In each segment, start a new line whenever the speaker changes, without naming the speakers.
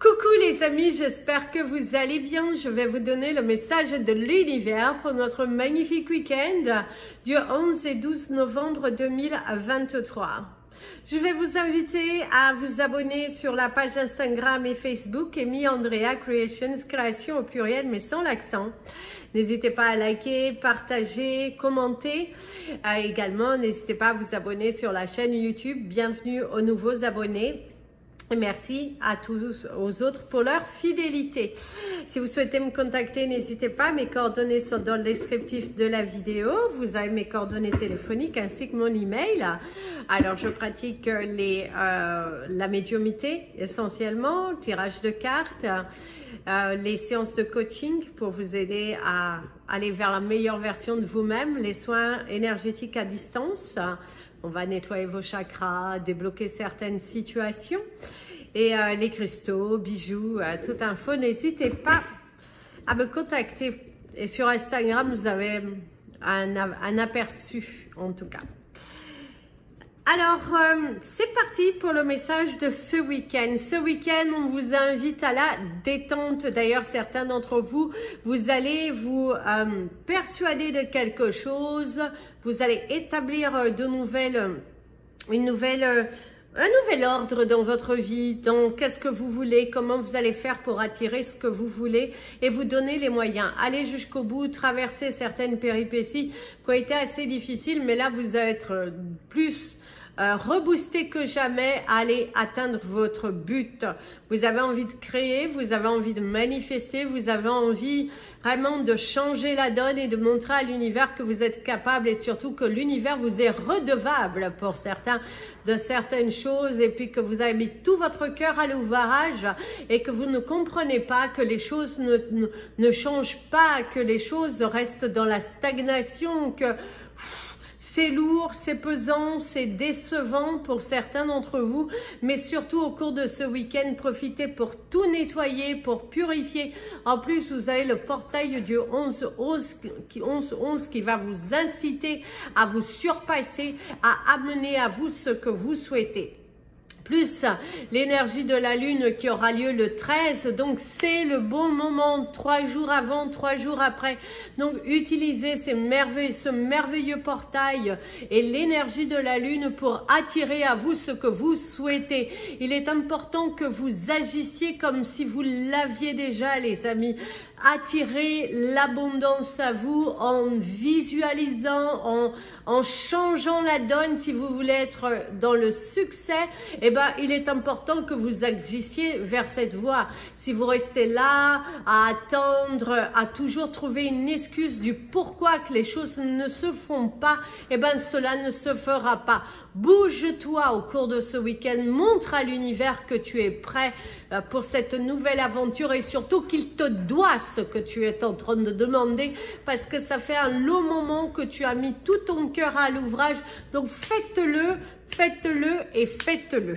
Coucou les amis, j'espère que vous allez bien. Je vais vous donner le message de l'univers pour notre magnifique week-end du 11 et 12 novembre 2023. Je vais vous inviter à vous abonner sur la page Instagram et Facebook Amy Andrea Creations, création au pluriel mais sans l'accent. N'hésitez pas à liker, partager, commenter. Également, n'hésitez pas à vous abonner sur la chaîne YouTube. Bienvenue aux nouveaux abonnés. Et merci à tous aux autres pour leur fidélité. Si vous souhaitez me contacter, n'hésitez pas. Mes coordonnées sont dans le descriptif de la vidéo. Vous avez mes coordonnées téléphoniques ainsi que mon email. Alors, je pratique la médiumnité essentiellement, le tirage de cartes, les séances de coaching pour vous aider à aller vers la meilleure version de vous-même, les soins énergétiques à distance. On va nettoyer vos chakras, débloquer certaines situations. Et les cristaux, bijoux, toute info, n'hésitez pas à me contacter. Et sur Instagram, vous avez un aperçu, en tout cas. Alors, c'est parti pour le message de ce week-end. Ce week-end, on vous invite à la détente. D'ailleurs, certains d'entre vous, vous allez vous persuader de quelque chose. Vous allez établir un nouvel ordre dans votre vie, dans qu'est-ce que vous voulez, comment vous allez faire pour attirer ce que vous voulez et vous donner les moyens. Allez jusqu'au bout, traverser certaines péripéties qui ont été assez difficiles, mais là, vous allez être plus reboosté que jamais à aller atteindre votre but. Vous avez envie de créer, vous avez envie de manifester, vous avez envie vraiment de changer la donne et de montrer à l'univers que vous êtes capable et surtout que l'univers vous est redevable pour de certaines choses et puis que vous avez mis tout votre cœur à l'ouvrage et que vous ne comprenez pas que les choses ne changent pas, que les choses restent dans la stagnation, que c'est lourd, c'est pesant, c'est décevant pour certains d'entre vous, mais surtout au cours de ce week-end, profitez pour tout nettoyer, pour purifier. En plus, vous avez le portail du 11-11 qui va vous inciter à vous surpasser, à amener à vous ce que vous souhaitez. Plus l'énergie de la lune qui aura lieu le 13, donc c'est le bon moment, 3 jours avant, 3 jours après. Donc utilisez ce merveilleux portail et l'énergie de la lune pour attirer à vous ce que vous souhaitez. Il est important que vous agissiez comme si vous l'aviez déjà, les amis. Attirez l'abondance à vous en visualisant, en changeant la donne. Si vous voulez être dans le succès, eh ben, il est important que vous agissiez vers cette voie. Si vous restez là à attendre, à toujours trouver une excuse du pourquoi que les choses ne se font pas, eh ben, cela ne se fera pas. Bouge-toi au cours de ce week-end, montre à l'univers que tu es prêt pour cette nouvelle aventure et surtout qu'il te doit ce que tu es en train de demander parce que ça fait un long moment que tu as mis tout ton cœur à l'ouvrage. Donc faites-le, faites-le et faites-le.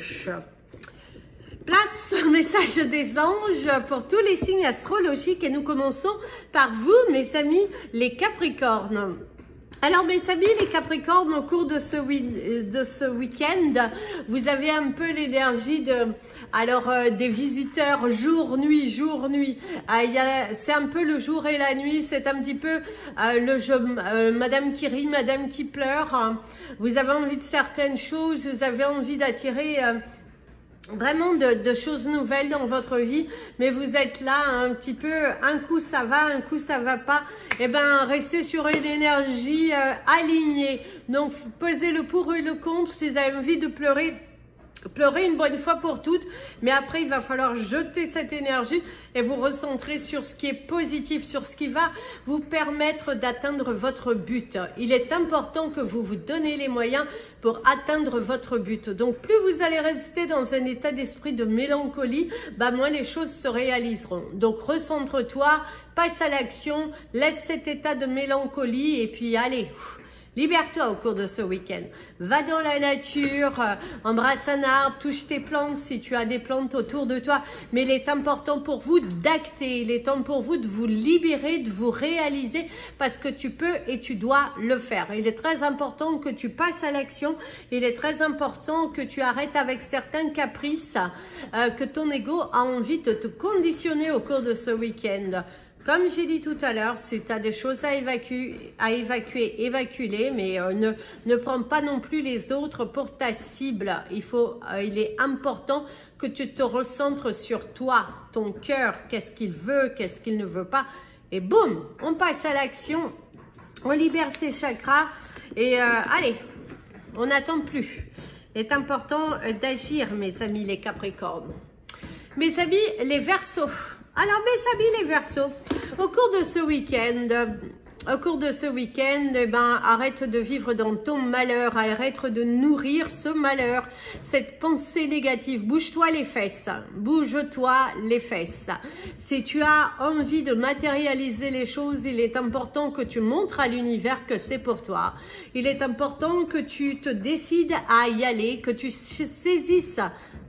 Place au message des anges pour tous les signes astrologiques et nous commençons par vous, mes amis, les Capricornes. Alors mes amis les Capricornes, au cours de ce week-end, vous avez un peu l'énergie des visiteurs jour-nuit, jour-nuit. C'est un peu le jour et la nuit, c'est un petit peu le jeu Madame qui rit, Madame qui pleure. Vous avez envie de certaines choses, vous avez envie d'attirer vraiment de choses nouvelles dans votre vie, mais vous êtes là un petit peu, un coup ça va, un coup ça va pas. Eh ben, restez sur une énergie alignée. Donc, pesez le pour et le contre. Si vous avez envie de pleurer, pleurez une bonne fois pour toutes, mais après il va falloir jeter cette énergie et vous recentrer sur ce qui est positif, sur ce qui va vous permettre d'atteindre votre but. Il est important que vous vous donnez les moyens pour atteindre votre but. Donc plus vous allez rester dans un état d'esprit de mélancolie, moins les choses se réaliseront. Donc recentre-toi, passe à l'action, laisse cet état de mélancolie et puis allez, Libère-toi au cours de ce week-end. Va dans la nature, embrasse un arbre, touche tes plantes si tu as des plantes autour de toi. Mais il est important pour vous d'acter, il est temps pour vous de vous libérer, de vous réaliser parce que tu peux et tu dois le faire. Il est très important que tu passes à l'action. Il est très important que tu arrêtes avec certains caprices, que ton ego a envie de te conditionner au cours de ce week-end. Comme j'ai dit tout à l'heure, si tu as des choses à évacuer, évacue-les, mais ne prends pas non plus les autres pour ta cible. Il est important que tu te recentres sur toi, ton cœur, qu'est-ce qu'il veut, qu'est-ce qu'il ne veut pas. Et boum, on passe à l'action, on libère ses chakras et allez, on n'attend plus. Il est important d'agir, mes amis les Capricornes. Mes amis les Verseaux. Alors mes amis les Verseaux, au cours de ce week-end, eh ben, arrête de vivre dans ton malheur, arrête de nourrir ce malheur, cette pensée négative. Bouge-toi les fesses, bouge-toi les fesses. Si tu as envie de matérialiser les choses, il est important que tu montres à l'univers que c'est pour toi. Il est important que tu te décides à y aller, que tu saisisses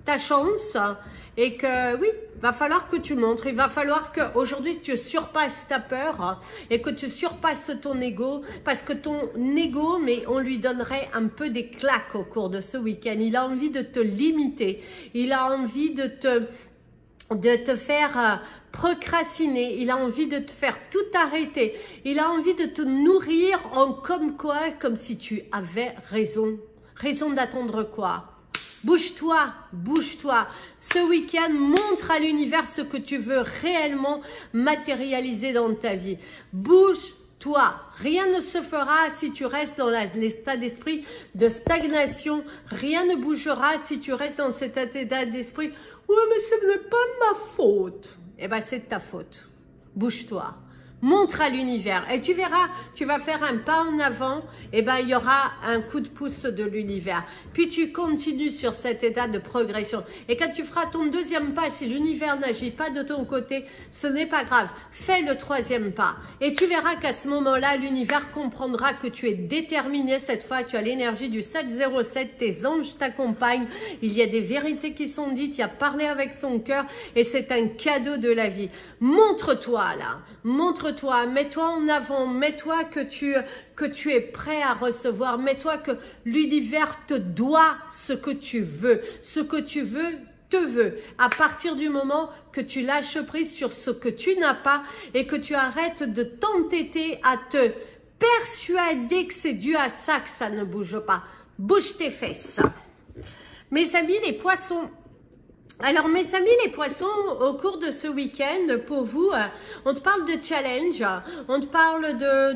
ta chance. Et que oui, va falloir que tu montres, il va falloir qu'aujourd'hui tu surpasses ta peur et que tu surpasses ton ego parce que ton ego, mais on lui donnerait un peu des claques au cours de ce week-end. Il a envie de te limiter, il a envie de te faire procrastiner, il a envie de te faire tout arrêter, il a envie de te nourrir en comme si tu avais raison. Raison d'attendre quoi? Bouge-toi, bouge-toi. Ce week-end, montre à l'univers ce que tu veux réellement matérialiser dans ta vie. Bouge-toi. Rien ne se fera si tu restes dans l'état d'esprit de stagnation. Rien ne bougera si tu restes dans cet état d'esprit. Oui, mais ce n'est pas ma faute. Eh bien, c'est de ta faute. Bouge-toi. Montre à l'univers et tu verras, tu vas faire un pas en avant, et ben il y aura un coup de pouce de l'univers. Puis tu continues sur cet état de progression. Et quand tu feras ton deuxième pas, si l'univers n'agit pas de ton côté, ce n'est pas grave. Fais le troisième pas et tu verras qu'à ce moment-là, l'univers comprendra que tu es déterminé. Cette fois, tu as l'énergie du 707, tes anges t'accompagnent. Il y a des vérités qui sont dites, il y a parlé avec son cœur et c'est un cadeau de la vie. Montre-toi là, montre-toi, mets-toi en avant, mets-toi que tu es prêt à recevoir, mets-toi que l'univers te doit ce que tu veux. Ce que tu veux, te veut. À partir du moment que tu lâches prise sur ce que tu n'as pas et que tu arrêtes de t'entêter à te persuader que c'est dû à ça que ça ne bouge pas. Bouge tes fesses. Mes amis les poissons. Alors mes amis les poissons, au cours de ce week-end, pour vous, on te parle de challenge, on te parle de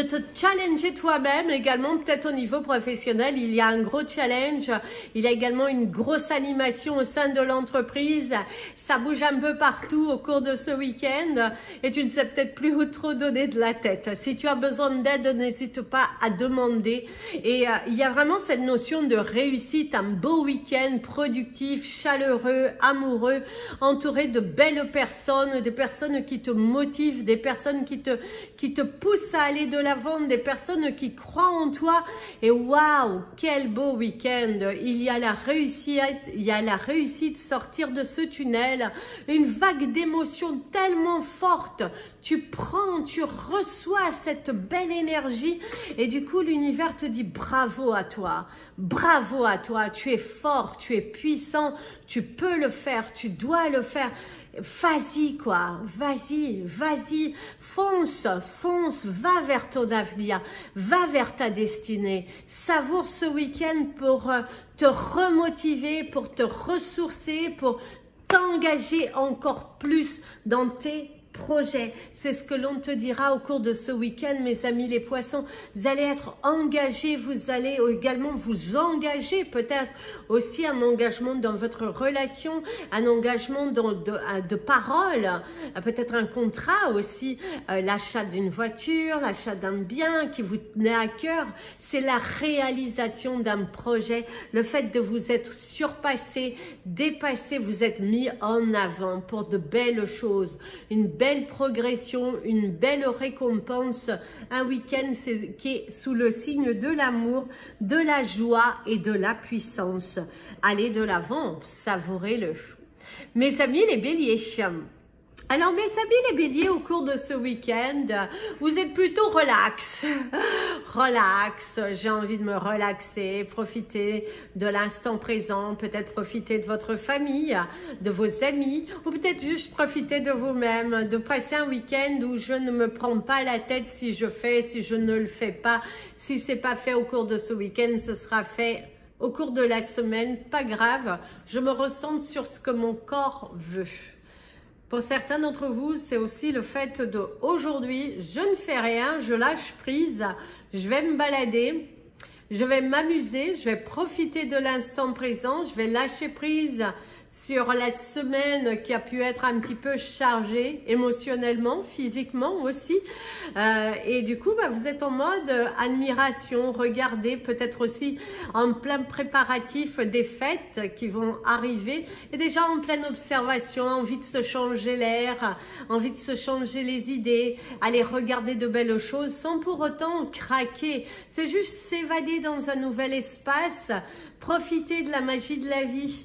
te challenger toi-même également, peut-être au niveau professionnel. Il y a un gros challenge, il y a également une grosse animation au sein de l'entreprise. Ça bouge un peu partout au cours de ce week-end et tu ne sais peut-être plus où trop donner de la tête. Si tu as besoin d'aide, n'hésite pas à demander. Et il y a vraiment cette notion de réussite, un beau week-end productif, chaleureux, amoureux, entouré de belles personnes, des personnes qui te motivent, des personnes qui te poussent à aller de l'avant, des personnes qui croient en toi. Et waouh, quel beau week-end. Il y a la réussite, sortir de ce tunnel, une vague d'émotions tellement forte. Tu reçois cette belle énergie et du coup l'univers te dit bravo à toi, tu es fort, tu es puissant, tu peux le faire, tu dois le faire. Vas-y quoi, vas-y, fonce, va vers ton avenir, va vers ta destinée. Savoure ce week-end pour te remotiver, pour te ressourcer, pour t'engager encore plus dans tes projet. C'est ce que l'on te dira au cours de ce week-end, mes amis les poissons. Vous allez être engagés, vous allez également vous engager, peut-être aussi un engagement dans votre relation, un engagement de parole, peut-être un contrat aussi, l'achat d'une voiture, l'achat d'un bien qui vous tenait à cœur. C'est la réalisation d'un projet, le fait de vous être surpassé, dépassé, vous êtes mis en avant pour de belles choses, une belle progression, une belle récompense, un week-end qui est sous le signe de l'amour, de la joie et de la puissance. Allez de l'avant, savourez-le. Mes amis les béliers, alors mes amis les béliers, au cours de ce week-end, vous êtes plutôt relax. Relax, j'ai envie de me relaxer, profiter de l'instant présent, peut-être profiter de votre famille, de vos amis, ou peut-être juste profiter de vous-même, de passer un week-end où je ne me prends pas la tête si je fais, si je ne le fais pas. Si c'est pas fait au cours de ce week-end, ce sera fait au cours de la semaine, pas grave. Je me ressens sur ce que mon corps veut. Pour certains d'entre vous, c'est aussi le fait de aujourd'hui, je ne fais rien, je lâche prise, je vais me balader, je vais m'amuser, je vais profiter de l'instant présent, je vais lâcher prise sur la semaine qui a pu être un petit peu chargée émotionnellement, physiquement aussi. Et du coup, vous êtes en mode admiration, regardez, peut-être aussi en plein préparatif des fêtes qui vont arriver. Et déjà en pleine observation, envie de se changer l'air, envie de se changer les idées, aller regarder de belles choses sans pour autant craquer. C'est juste s'évader dans un nouvel espace, profiter de la magie de la vie,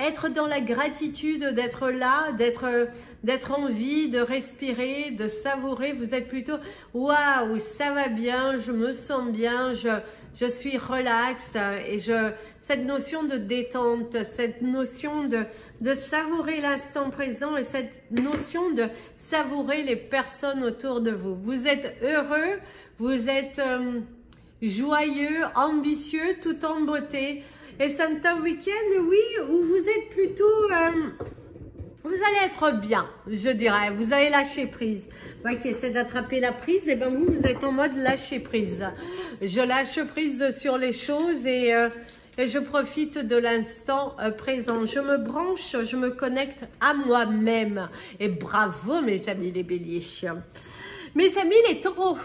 être dans la gratitude d'être là, d'être en vie, de respirer, de savourer. Vous êtes plutôt waouh, ça va bien, je me sens bien, je suis relax et cette notion de détente, cette notion de savourer l'instant présent et cette notion de savourer les personnes autour de vous. Vous êtes heureux, vous êtes joyeux, ambitieux, tout en beauté. Et c'est un week-end, oui, où vous êtes plutôt... vous allez être bien, je dirais. Vous allez lâcher prise. Moi qui essaie d'attraper la prise, et vous êtes en mode lâcher prise. Je lâche prise sur les choses et je profite de l'instant présent. Je me branche, je me connecte à moi-même. Et bravo mes amis les béliers. Mes amis les taureaux.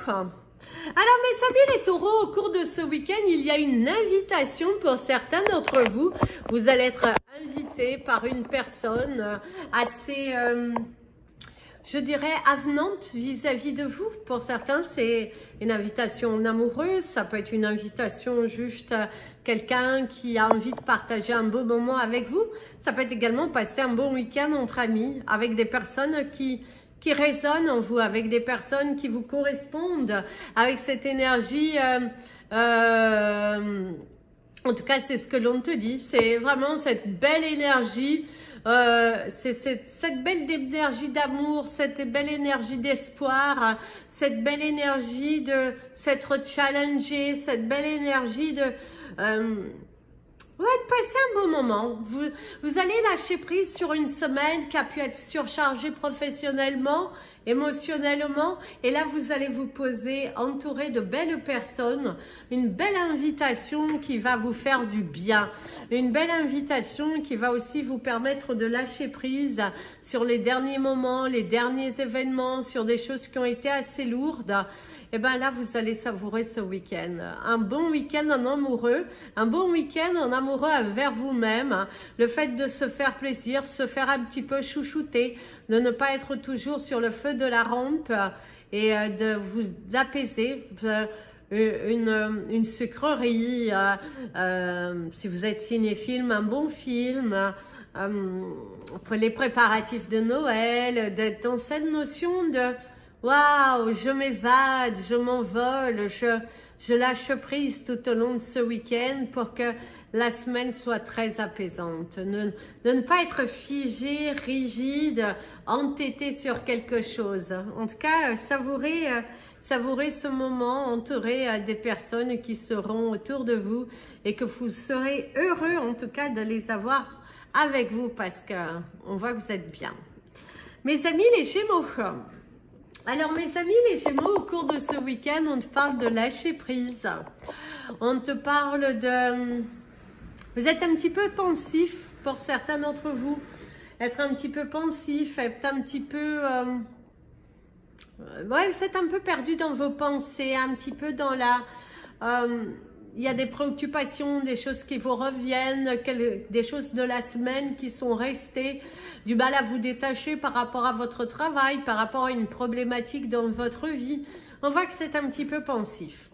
Alors mes amis les taureaux, au cours de ce week-end, il y a une invitation pour certains d'entre vous. Vous allez être invité par une personne assez, je dirais, avenante vis-à-vis de vous. Pour certains, c'est une invitation amoureuse, ça peut être une invitation juste à quelqu'un qui a envie de partager un beau moment avec vous. Ça peut être également passer un bon week-end entre amis, avec des personnes qui résonnent en vous, avec des personnes qui vous correspondent, avec cette énergie, en tout cas c'est ce que l'on te dit, c'est vraiment cette belle énergie, c'est cette belle énergie d'amour, cette belle énergie d'espoir, cette belle énergie de s'être challengé, cette belle énergie de... Vous allez passer un beau moment. Vous allez lâcher prise sur une semaine qui a pu être surchargée professionnellement, émotionnellement. Et là, vous allez vous poser entouré de belles personnes. Une belle invitation qui va vous faire du bien. Une belle invitation qui va aussi vous permettre de lâcher prise sur les derniers moments, les derniers événements, sur des choses qui ont été assez lourdes. Et bien là, vous allez savourer ce week-end. Un bon week-end en amoureux, un bon week-end en amoureux envers vous-même. Le fait de se faire plaisir, se faire un petit peu chouchouter, de ne pas être toujours sur le feu de la rampe et de vous apaiser. Une sucrerie, si vous êtes cinéphile, un bon film, les préparatifs de Noël, d'être dans cette notion de... Waouh, je m'évade, je m'envole, je lâche prise tout au long de ce week-end pour que la semaine soit très apaisante. De ne pas être figé, rigide, entêté sur quelque chose. En tout cas, savourer ce moment, entouré des personnes qui seront autour de vous et que vous serez heureux en tout cas de les avoir avec vous parce qu'on voit que vous êtes bien. Mes amis les Gémeaux. Alors mes amis les Gémeaux, au cours de ce week-end, on te parle de lâcher prise. On te parle de... Vous êtes un petit peu pensif pour certains d'entre vous. Être un petit peu pensif, être un petit peu... ouais, vous êtes un peu perdu dans vos pensées, un petit peu dans la... il y a des préoccupations, des choses qui vous reviennent, des choses de la semaine qui sont restées, du mal à vous détacher par rapport à votre travail, par rapport à une problématique dans votre vie. On voit que c'est un petit peu pensif.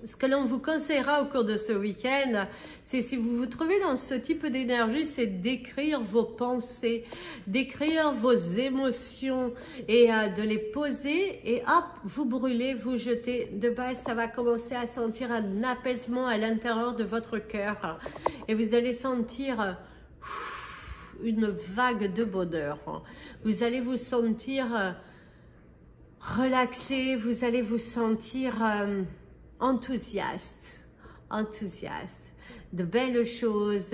Ce que l'on vous conseillera au cours de ce week-end, c'est si vous vous trouvez dans ce type d'énergie, c'est d'écrire vos pensées, d'écrire vos émotions et de les poser et hop, vous brûlez, vous jetez. De base, ça va commencer à sentir un apaisement à l'intérieur de votre cœur et vous allez sentir une vague de bonheur. Vous allez vous sentir relaxé, vous allez vous sentir enthousiaste, de belles choses,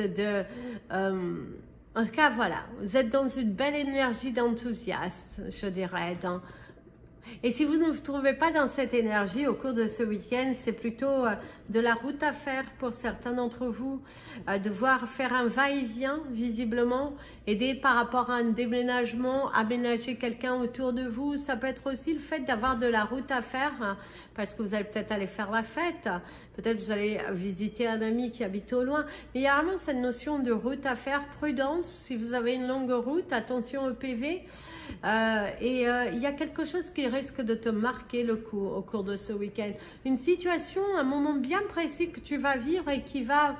en tout cas voilà, vous êtes dans une belle énergie d'enthousiaste, je dirais. Et si vous ne vous trouvez pas dans cette énergie au cours de ce week-end, c'est plutôt de la route à faire pour certains d'entre vous, devoir faire un va-et-vient visiblement, aider par rapport à un déménagement, aménager quelqu'un autour de vous. Ça peut être aussi le fait d'avoir de la route à faire, hein, parce que vous allez peut-être aller faire la fête, peut-être vous allez visiter un ami qui habite au loin. Mais il y a vraiment cette notion de route à faire, prudence, si vous avez une longue route, attention au PV. Il y a quelque chose qui risque de te marquer le coup au cours de ce week-end. Une situation, un moment bien précis que tu vas vivre et qui va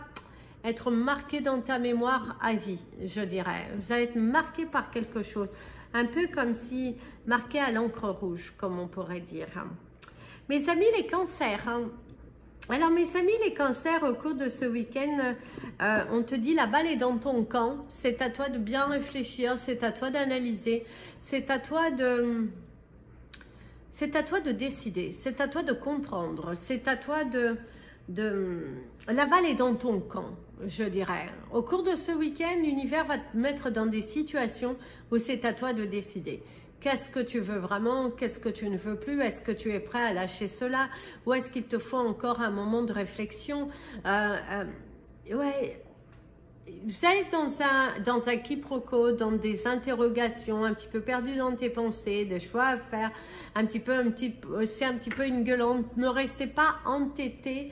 être marqué dans ta mémoire à vie, je dirais. Vous allez être marqué par quelque chose. Un peu comme si marqué à l'encre rouge, comme on pourrait dire. Mes amis les cancers. Alors mes amis les cancers, au cours de ce week-end, on te dit la balle est dans ton camp. C'est à toi de bien réfléchir, c'est à toi d'analyser, c'est à toi de décider, c'est à toi de comprendre, c'est à toi la balle est dans ton camp, je dirais. Au cours de ce week-end, l'univers va te mettre dans des situations où c'est à toi de décider. Qu'est-ce que tu veux vraiment? Qu'est-ce que tu ne veux plus? Est-ce que tu es prêt à lâcher cela? Ou est-ce qu'il te faut encore un moment de réflexion? Ouais. Vous allez dans un quiproquo, dans des interrogations, un petit peu perdu dans tes pensées, des choix à faire, c'est un petit peu une gueulante. Ne restez pas entêté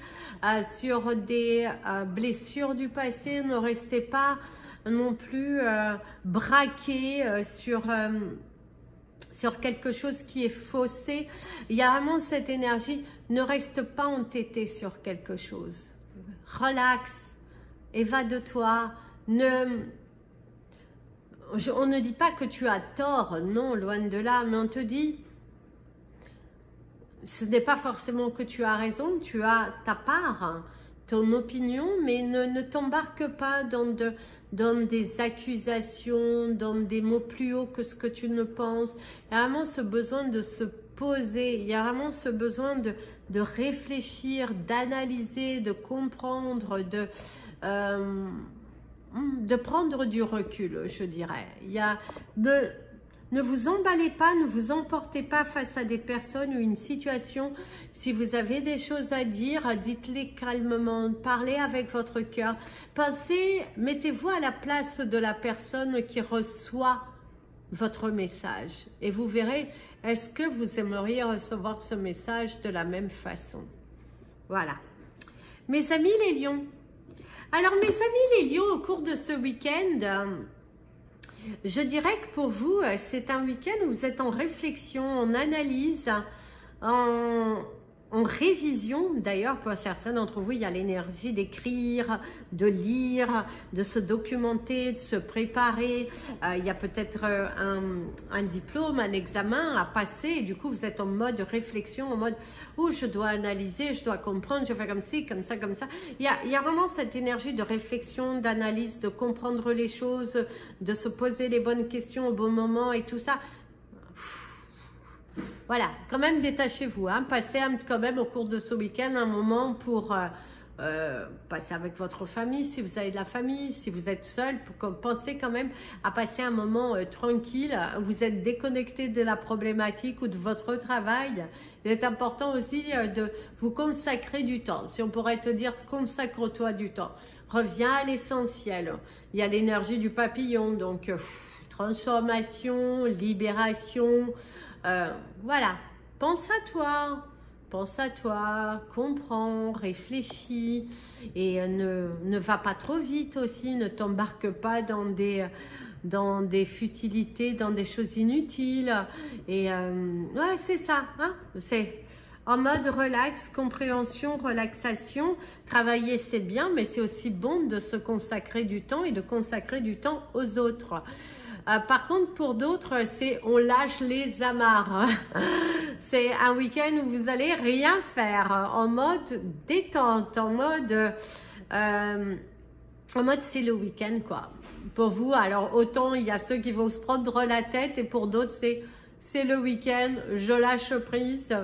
sur des blessures du passé, ne restez pas non plus braqué sur quelque chose qui est faussé. Il y a vraiment cette énergie, ne reste pas entêté sur quelque chose. Relax. Évade-toi, on ne dit pas que tu as tort, non, loin de là, mais on te dit, ce n'est pas forcément que tu as raison, tu as ta part, hein, ton opinion, mais ne t'embarque pas dans des accusations, dans des mots plus hauts que ce que tu ne penses. Il y a vraiment ce besoin de se poser, il y a vraiment ce besoin de réfléchir, d'analyser, de comprendre, de prendre du recul, je dirais. Ne vous emballez pas, ne vous emportez pas face à des personnes ou une situation. Si vous avez des choses à dire, dites-les calmement, parlez avec votre cœur. Pensez, mettez-vous à la place de la personne qui reçoit votre message. Et vous verrez, est-ce que vous aimeriez recevoir ce message de la même façon? Voilà. Mes amis les lions. Alors mes amis les lions, au cours de ce week-end, je dirais que pour vous, c'est un week-end où vous êtes en réflexion, en analyse, en révision. D'ailleurs, pour certains d'entre vous, il y a l'énergie d'écrire, de lire, de se documenter, de se préparer. Il y a peut-être un diplôme, un examen à passer. Et du coup, vous êtes en mode réflexion, en mode où je dois analyser, je dois comprendre, je fais comme ci, comme ça, comme ça. Il y a vraiment cette énergie de réflexion, d'analyse, de comprendre les choses, de se poser les bonnes questions au bon moment et tout ça. Voilà, quand même détachez-vous, hein. Passez quand même au cours de ce week-end un moment pour passer avec votre famille, si vous avez de la famille, si vous êtes seul, pensez quand même à passer un moment tranquille, vous êtes déconnecté de la problématique ou de votre travail. Il est important aussi de vous consacrer du temps. Si on pourrait te dire, consacre-toi du temps. Reviens à l'essentiel. Il y a l'énergie du papillon, donc transformation, libération. Voilà, pense à toi,
pense à toi, comprends, réfléchis et ne va pas trop vite aussi, ne t'embarque pas dans des futilités, dans des choses inutiles. Et ouais, c'est ça, hein, c'est en mode relax, compréhension, relaxation. Travailler, c'est bien, mais c'est aussi bon de se consacrer du temps et de consacrer du temps aux autres. Par contre, pour d'autres, c'est on lâche les amarres. C'est un week-end où vous allez rien faire, en mode détente, en mode c'est le week-end quoi. Pour vous, alors autant il y a ceux qui vont se prendre la tête et pour d'autres c'est le week-end, je lâche prise,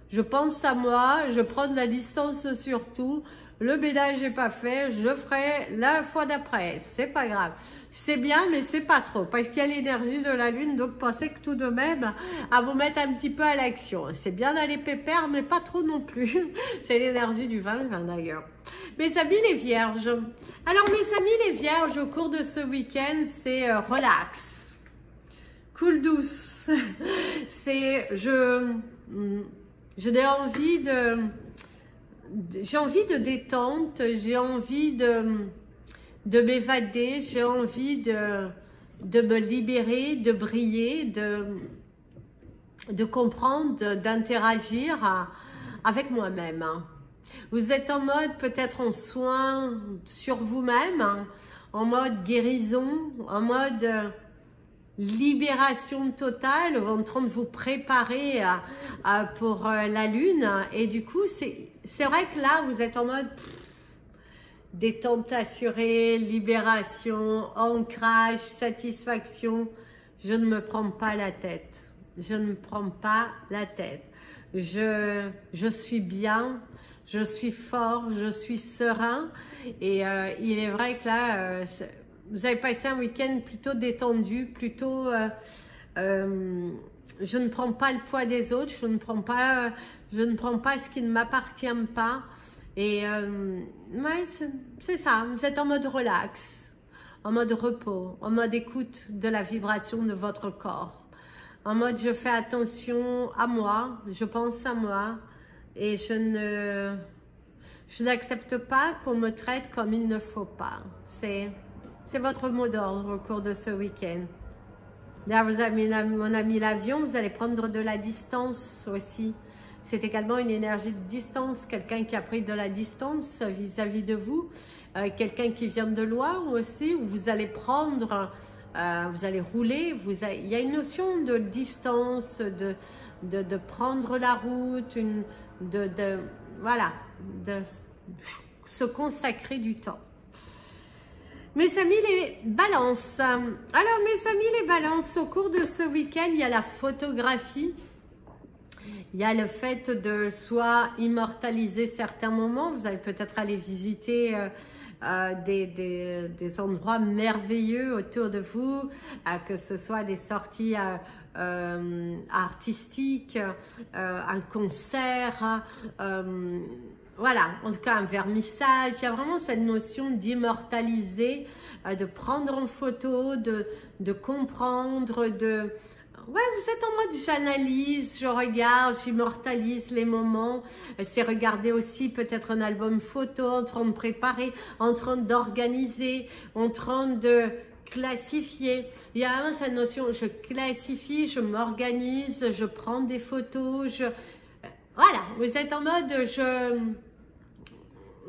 je pense à moi, je prends de la distance sur tout. Le ménage n'est pas fait, je ferai la fois d'après, c'est pas grave. C'est bien, mais c'est pas trop, parce qu'il y a l'énergie de la lune, donc pensez que tout de même, à vous mettre un petit peu à l'action. C'est bien d'aller pépère, mais pas trop non plus. C'est l'énergie du 20-20 d'ailleurs. Mes amis les vierges. Alors mes amis les vierges, au cours de ce week-end, c'est relax, cool douce. C'est, j'ai envie de détente, j'ai envie de m'évader, j'ai envie de me libérer, de briller, de comprendre, d'interagir avec moi-même. Vous êtes en mode peut-être en soin sur vous-même, en mode guérison, en mode libération totale, en train de vous préparer pour la lune. Et du coup, c'est vrai que là, vous êtes en mode détente assurée, libération, ancrage, satisfaction. Je ne me prends pas la tête. Je ne me prends pas la tête. Je suis bien, je suis fort, je suis serein. Et il est vrai que là, vous avez passé un week-end plutôt détendu, plutôt... je ne prends pas le poids des autres, je ne prends pas ce qui ne m'appartient pas. Et ouais, c'est ça, vous êtes en mode relax, en mode repos, en mode écoute de la vibration de votre corps, en mode je fais attention à moi, je pense à moi et je n'accepte pas qu'on me traite comme il ne faut pas. C'est votre mot d'ordre au cours de ce week-end. Là, vous avez mon ami l'avion, vous allez prendre de la distance aussi. C'est également une énergie de distance, quelqu'un qui a pris de la distance vis-à-vis de vous, quelqu'un qui vient de loin aussi, où vous allez prendre, vous allez rouler, il y a une notion de distance, de prendre la route, voilà, de se consacrer du temps. Mes amis les balances, alors mes amis les balances, au cours de ce week-end, il y a la photographie. Il y a le fait de soit immortaliser certains moments, vous allez peut-être aller visiter des endroits merveilleux autour de vous, que ce soit des sorties artistiques, un concert, voilà, en tout cas un vernissage. Il y a vraiment cette notion d'immortaliser, de prendre en photo, de comprendre, ouais, vous êtes en mode j'analyse, je regarde, j'immortalise les moments. C'est regarder aussi peut-être un album photo, en train de préparer, en train d'organiser, en train de classifier. Il y a vraiment cette notion, je classifie, je m'organise, je prends des photos, voilà, vous êtes en mode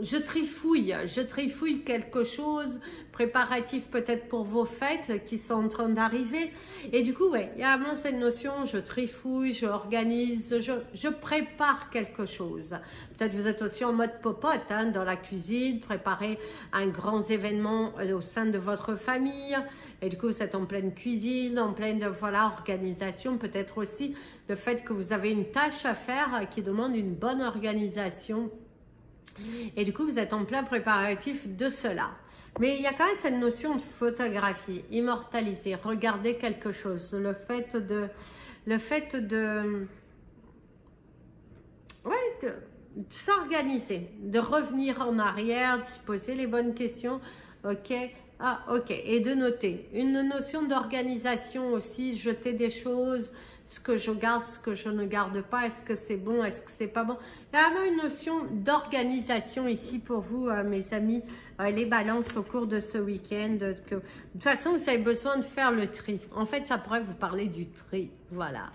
je trifouille quelque chose, préparatif peut-être pour vos fêtes qui sont en train d'arriver. Et du coup, ouais, il y a vraiment cette notion, je trifouille, je organise, je prépare quelque chose. Peut-être vous êtes aussi en mode popote, hein, dans la cuisine, préparer un grand événement au sein de votre famille. Et du coup, vous êtes en pleine cuisine, en pleine, voilà, organisation. Peut-être aussi le fait que vous avez une tâche à faire qui demande une bonne organisation. Et du coup, vous êtes en plein préparatif de cela. Mais il y a quand même cette notion de photographie, immortaliser, regarder quelque chose. Le fait de s'organiser, de revenir en arrière, de se poser les bonnes questions. Ok,
Ah, ok. Et de noter. Une notion d'organisation aussi, jeter des choses, ce que je garde, ce que je ne garde pas, est-ce que c'est bon, est-ce que c'est pas bon. Il y a vraiment une notion d'organisation ici pour vous, mes amis, les balances au cours de ce week-end. De toute façon, vous avez besoin de faire le tri. En fait, ça pourrait vous parler du tri. Voilà.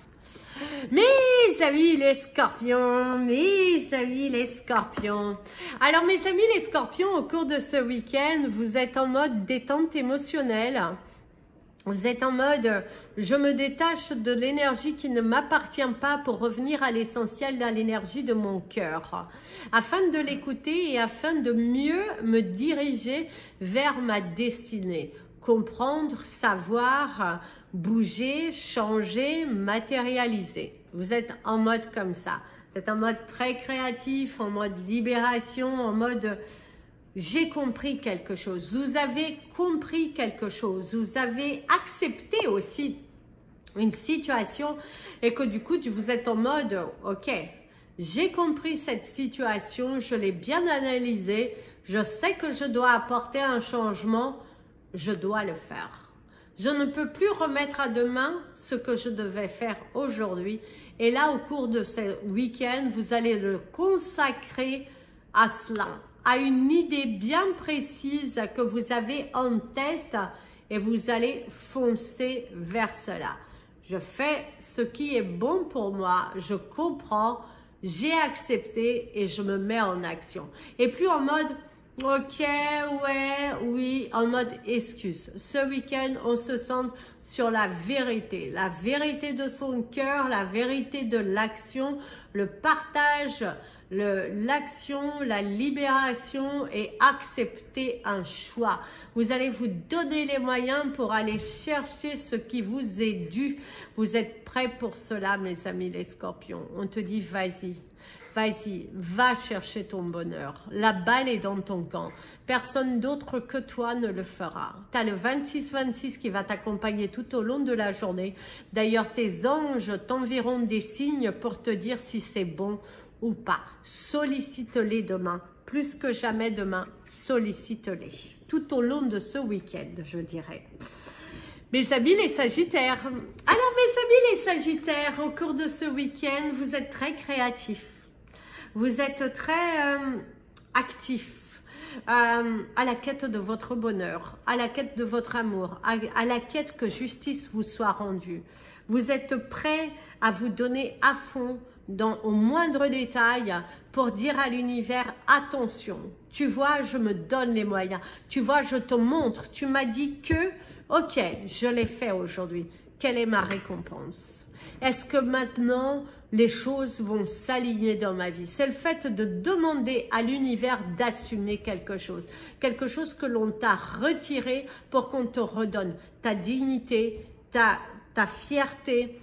Mes amis les scorpions, mes amis les scorpions. Alors mes amis les scorpions, au cours de ce week-end, vous êtes en mode détente émotionnelle. Vous êtes en mode, je me détache de l'énergie qui ne m'appartient pas pour revenir à l'essentiel, dans l'énergie de mon cœur, afin de l'écouter et afin de mieux me diriger vers ma destinée. Comprendre, savoir, bouger, changer, matérialiser. Vous êtes en mode comme ça. Vous êtes en mode très créatif, en mode libération, en mode j'ai compris quelque chose. Vous avez compris quelque chose. Vous avez accepté aussi une situation et que du coup, vous êtes en mode ok, j'ai compris cette situation, je l'ai bien analysée, je sais que je dois apporter un changement, je dois le faire. Je ne peux plus remettre à demain ce que je devais faire aujourd'hui. Et là, au cours de ce week-end, vous allez le consacrer à cela, à une idée bien précise que vous avez en tête et vous allez foncer vers cela. Je fais ce qui est bon pour moi, je comprends, j'ai accepté et je me mets en action. Et plus en mode ok, ouais, oui, en mode excuse. Ce week-end, on se centre sur la vérité de son cœur, la vérité de l'action, le partage, l'action, la libération et accepter un choix. Vous allez vous donner les moyens pour aller chercher ce qui vous est dû. Vous êtes prêts pour cela, mes amis les scorpions. On te dit vas-y. Vas-y, va chercher ton bonheur. La balle est dans ton camp. Personne d'autre que toi ne le fera. Tu as le 26-26 qui va t'accompagner tout au long de la journée. D'ailleurs, tes anges t'enverront des signes pour te dire si c'est bon ou pas. Sollicite-les demain. Plus que jamais demain, sollicite-les. Tout au long de ce week-end, je dirais. Mes amis les Sagittaires. Alors, mes amis les Sagittaires, au cours de ce week-end, vous êtes très créatifs. Vous êtes très actifs à la quête de votre bonheur, à la quête de votre amour, à la quête que justice vous soit rendue. Vous êtes prêts à vous donner à fond au moindre détail pour dire à l'univers attention, tu vois, je me donne les moyens, tu vois, je te montre, tu m'as dit que, ok, je l'ai fait aujourd'hui, quelle est ma récompense? Est-ce que maintenant les choses vont s'aligner dans ma vie? C'est le fait de demander à l'univers d'assumer quelque chose que l'on t'a retiré pour qu'on te redonne ta dignité, ta fierté,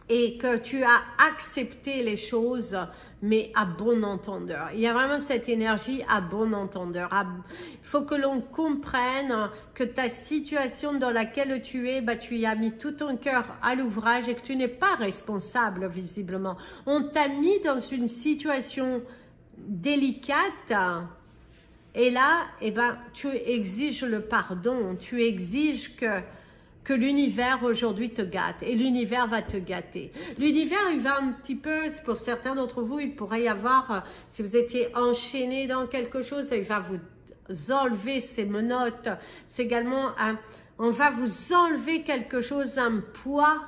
et que tu as accepté les choses, mais à bon entendeur. Il y a vraiment cette énergie à bon entendeur. Il faut que l'on comprenne que ta situation dans laquelle tu es, tu y as mis tout ton cœur à l'ouvrage et que tu n'es pas responsable visiblement. On t'a mis dans une situation délicate et là, tu exiges le pardon, tu exiges que l'univers aujourd'hui te gâte et l'univers va te gâter. L'univers, il va un petit peu, pour certains d'entre vous, il pourrait y avoir, si vous étiez enchaîné dans quelque chose, il va vous enlever ces menottes. C'est également, on va vous enlever quelque chose, un poids,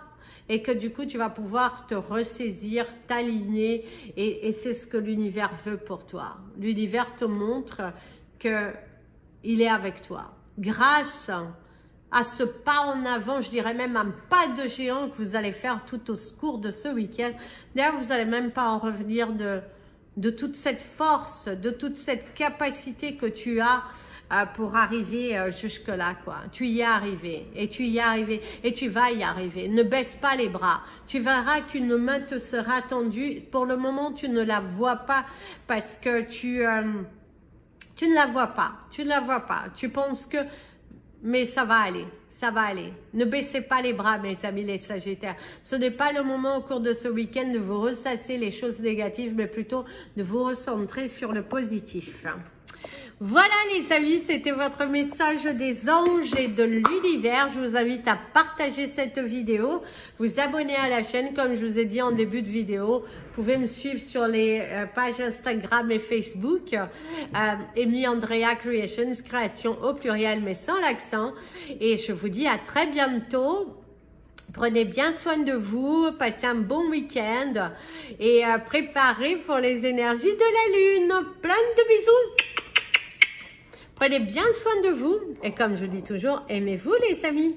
et que du coup, tu vas pouvoir te ressaisir, t'aligner, et c'est ce que l'univers veut pour toi. L'univers te montre qu'il est avec toi. Grâce à ce pas en avant, je dirais même un pas de géant que vous allez faire tout au cours de ce week-end. D'ailleurs, vous n'allez même pas en revenir de toute cette force, de toute cette capacité que tu as pour arriver jusque-là, quoi. Tu y es arrivé, et tu y es arrivé, et tu vas y arriver. Ne baisse pas les bras. Tu verras qu'une main te sera tendue. Pour le moment, tu ne la vois pas parce que tu ne la vois pas. Tu ne la vois pas. Tu penses que... Mais ça va aller. ça va aller. Ne baissez pas les bras, mes amis les Sagittaires. Ce n'est pas le moment au cours de ce week-end de vous ressasser les choses négatives, mais plutôt de vous recentrer sur le positif. Voilà les amis, c'était votre message des anges et de l'univers. Je vous invite à partager cette vidéo, vous abonner à la chaîne comme je vous ai dit en début de vidéo. Vous pouvez me suivre sur les pages Instagram et Facebook, Amy Andrea Creations, création au pluriel mais sans l'accent. Et je vous dis à très bientôt. Prenez bien soin de vous, passez un bon week-end et préparez pour les énergies de la lune. Plein de bisous. Prenez bien soin de vous et comme je dis toujours, aimez-vous les amis.